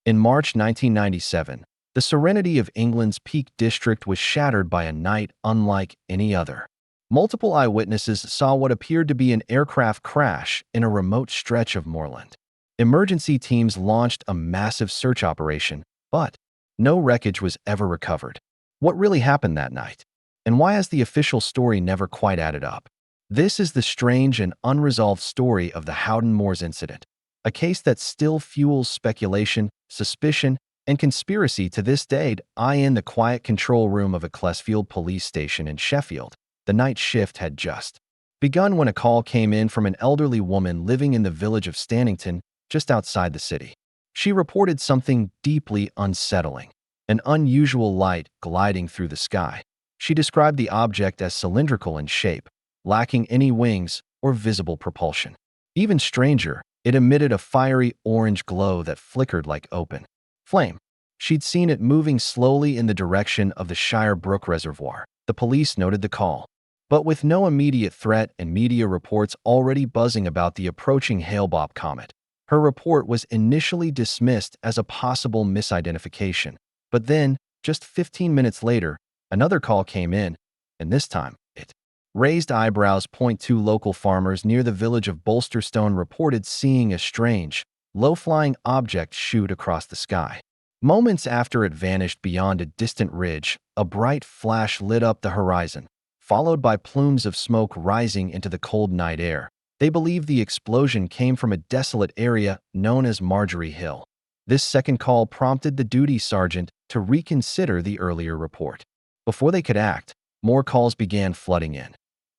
In March 1997, the serenity of England's Peak District was shattered by a night unlike any other. Multiple eyewitnesses saw what appeared to be an aircraft crash in a remote stretch of moorland. Emergency teams launched a massive search operation, but no wreckage was ever recovered. What really happened that night? And why has the official story never quite added up? This is the strange and unresolved story of the Howden Moors incident, a case that still fuels speculation, suspicion, and conspiracy to this day. In the quiet control room of a Clesfield police station in Sheffield, the night shift had just begun when a call came in from an elderly woman living in the village of Stannington, just outside the city. She reported something deeply unsettling, an unusual light gliding through the sky. She described the object as cylindrical in shape, lacking any wings or visible propulsion. Even stranger, it emitted a fiery orange glow that flickered like open flame. She'd seen it moving slowly in the direction of the Shire Brook Reservoir. The police noted the call, but with no immediate threat and media reports already buzzing about the approaching Hale-Bopp comet, her report was initially dismissed as a possible misidentification. But then, just 15 minutes later, another call came in, and this time, it raised eyebrows. Two local farmers near the village of Bolsterstone reported seeing a strange, low-flying object shoot across the sky. Moments after it vanished beyond a distant ridge, a bright flash lit up the horizon, followed by plumes of smoke rising into the cold night air. They believe the explosion came from a desolate area known as Marjorie Hill. This second call prompted the duty sergeant to reconsider the earlier report. Before they could act, more calls began flooding in,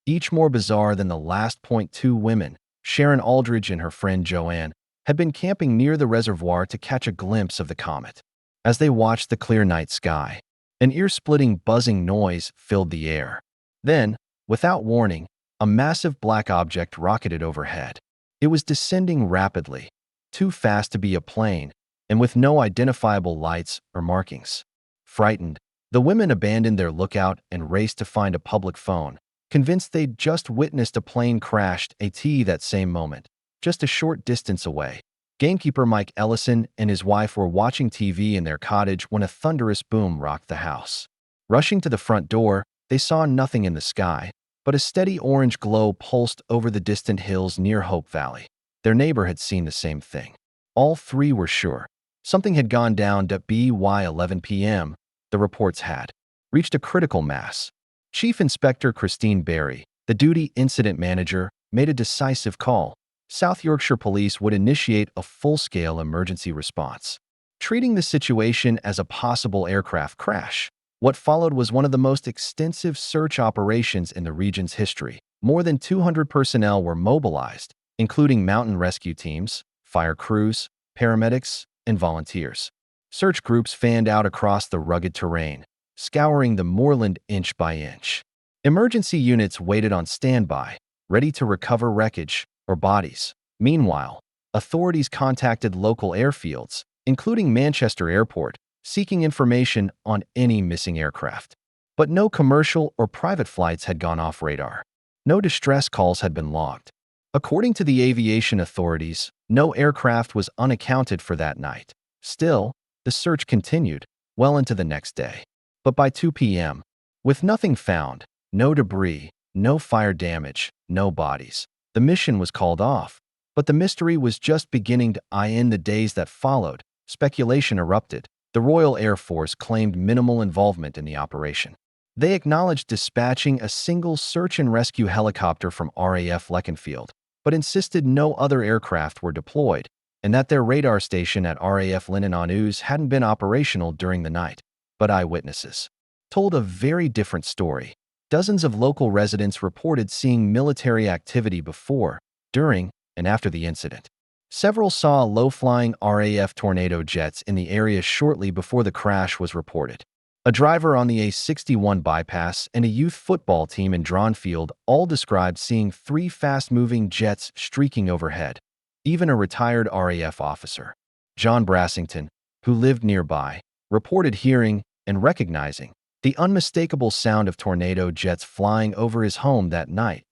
each more bizarre than the last. Two women, Sharon Aldridge and her friend Joanne, had been camping near the reservoir to catch a glimpse of the comet. As they watched the clear night sky, an ear-splitting buzzing noise filled the air. Then, without warning, a massive black object rocketed overhead. It was descending rapidly, too fast to be a plane, and with no identifiable lights or markings. Frightened, the women abandoned their lookout and raced to find a public phone, convinced they'd just witnessed a plane crash. That same moment, just a short distance away, gamekeeper Mike Ellison and his wife were watching TV in their cottage when a thunderous boom rocked the house. Rushing to the front door, they saw nothing in the sky, but a steady orange glow pulsed over the distant hills near Hope Valley. Their neighbor had seen the same thing. All three were sure something had gone down. By 11 p.m., the reports had reached a critical mass. Chief Inspector Christine Berry, the duty incident manager, made a decisive call. South Yorkshire Police would initiate a full-scale emergency response, treating the situation as a possible aircraft crash. What followed was one of the most extensive search operations in the region's history. More than 200 personnel were mobilized, including mountain rescue teams, fire crews, paramedics, and volunteers. Search groups fanned out across the rugged terrain, scouring the moorland inch by inch. Emergency units waited on standby, ready to recover wreckage or bodies. Meanwhile, authorities contacted local airfields, including Manchester Airport, seeking information on any missing aircraft. But no commercial or private flights had gone off radar. No distress calls had been logged. According to the aviation authorities, no aircraft was unaccounted for that night. Still, the search continued well into the next day. But by 2 p.m., with nothing found, no debris, no fire damage, no bodies, the mission was called off. But the mystery was just beginning to in the days that followed. Speculation erupted. The Royal Air Force claimed minimal involvement in the operation. They acknowledged dispatching a single search and rescue helicopter from RAF Leconfield, but insisted no other aircraft were deployed, and that their radar station at RAF Linen-on-Ouse hadn't been operational during the night. But eyewitnesses told a very different story. Dozens of local residents reported seeing military activity before, during, and after the incident. Several saw low-flying RAF Tornado jets in the area shortly before the crash was reported. A driver on the A61 bypass and a youth football team in Dronfield all described seeing 3 fast-moving jets streaking overhead. Even a retired RAF officer, John Brassington, who lived nearby, reported hearing and recognizing the unmistakable sound of tornado jets flying over his home that night.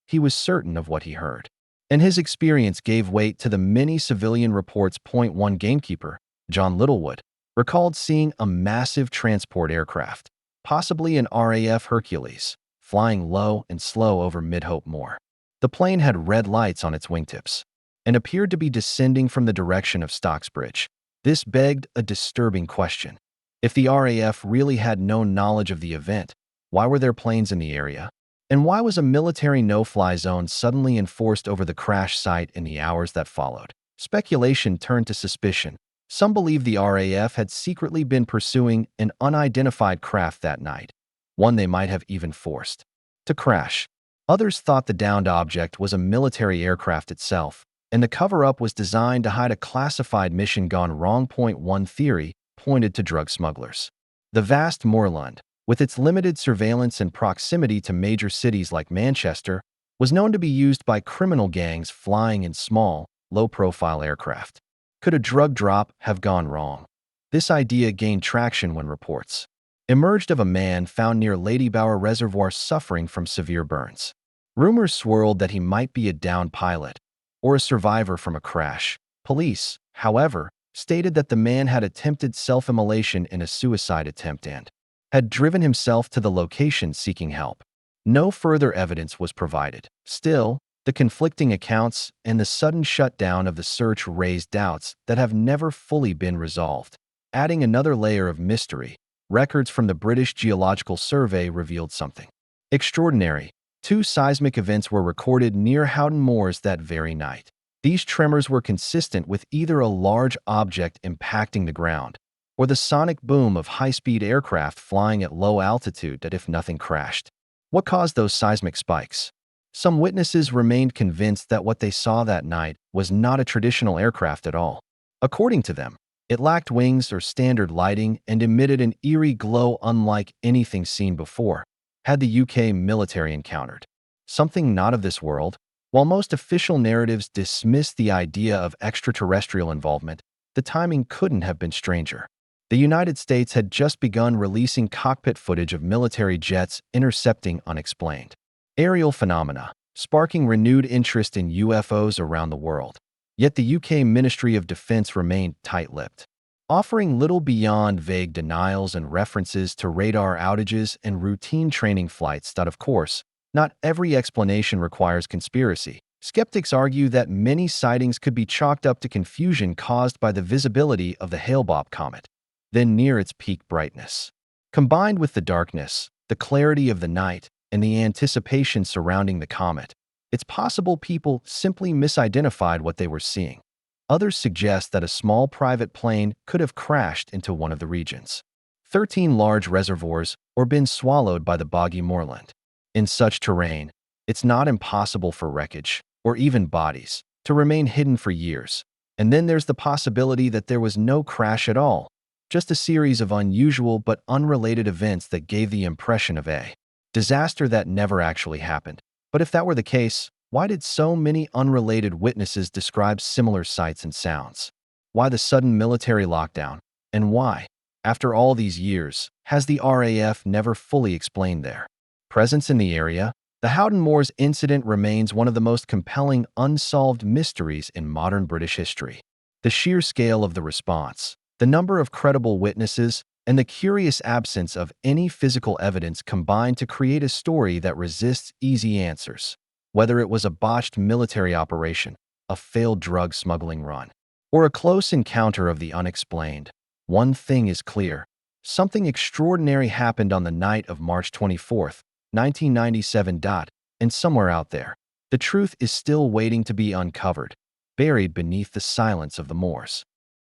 He was certain of what he heard, and his experience gave weight to the many civilian reports. One gamekeeper, John Littlewood, recalled seeing a massive transport aircraft, possibly an RAF Hercules, flying low and slow over Mid-Hope Moor. The plane had red lights on its wingtips and appeared to be descending from the direction of Stocksbridge. This begged a disturbing question. If the RAF really had no knowledge of the event, why were there planes in the area? And why was a military no-fly zone suddenly enforced over the crash site in the hours that followed? Speculation turned to suspicion. Some believe the RAF had secretly been pursuing an unidentified craft that night, one they might have even forced to crash. Others thought the downed object was a military aircraft itself, and the cover-up was designed to hide a classified mission gone wrong. One theory pointed to drug smugglers. The vast moorland, with its limited surveillance and proximity to major cities like Manchester, was known to be used by criminal gangs flying in small, low-profile aircraft. Could a drug drop have gone wrong? This idea gained traction when reports emerged of a man found near Ladybower Reservoir suffering from severe burns. Rumors swirled that he might be a downed pilot or a survivor from a crash. Police, however, stated that the man had attempted self-immolation in a suicide attempt and had driven himself to the location seeking help. No further evidence was provided. Still, the conflicting accounts and the sudden shutdown of the search raised doubts that have never fully been resolved. Adding another layer of mystery, records from the British Geological Survey revealed something extraordinary. 2 seismic events were recorded near Howden Moors that very night. These tremors were consistent with either a large object impacting the ground or the sonic boom of high-speed aircraft flying at low altitude that if nothing crashed. What caused those seismic spikes? Some witnesses remained convinced that what they saw that night was not a traditional aircraft at all. According to them, it lacked wings or standard lighting and emitted an eerie glow unlike anything seen before. Had the UK military encountered something not of this world? While most official narratives dismiss the idea of extraterrestrial involvement, the timing couldn't have been stranger. The United States had just begun releasing cockpit footage of military jets intercepting unexplained aerial phenomena, sparking renewed interest in UFOs around the world. Yet the UK Ministry of Defense remained tight-lipped, offering little beyond vague denials and references to radar outages and routine training flights that, of course, not every explanation requires conspiracy. Skeptics argue that many sightings could be chalked up to confusion caused by the visibility of the Hale-Bopp comet, then near its peak brightness. Combined with the darkness, the clarity of the night, and the anticipation surrounding the comet, it's possible people simply misidentified what they were seeing. Others suggest that a small private plane could have crashed into one of the region's 13 large reservoirs or been swallowed by the boggy moorland. In such terrain, it's not impossible for wreckage, or even bodies, to remain hidden for years. And then there's the possibility that there was no crash at all, just a series of unusual but unrelated events that gave the impression of a disaster that never actually happened. But if that were the case, why did so many unrelated witnesses describe similar sights and sounds? Why the sudden military lockdown? And why, after all these years, has the RAF never fully explained their presence in the area? The Howden Moors incident remains one of the most compelling unsolved mysteries in modern British history. The sheer scale of the response, the number of credible witnesses, and the curious absence of any physical evidence combined to create a story that resists easy answers. Whether it was a botched military operation, a failed drug smuggling run, or a close encounter of the unexplained, one thing is clear. Something extraordinary happened on the night of March 24, 1997. And somewhere out there, the truth is still waiting to be uncovered, buried beneath the silence of the moors.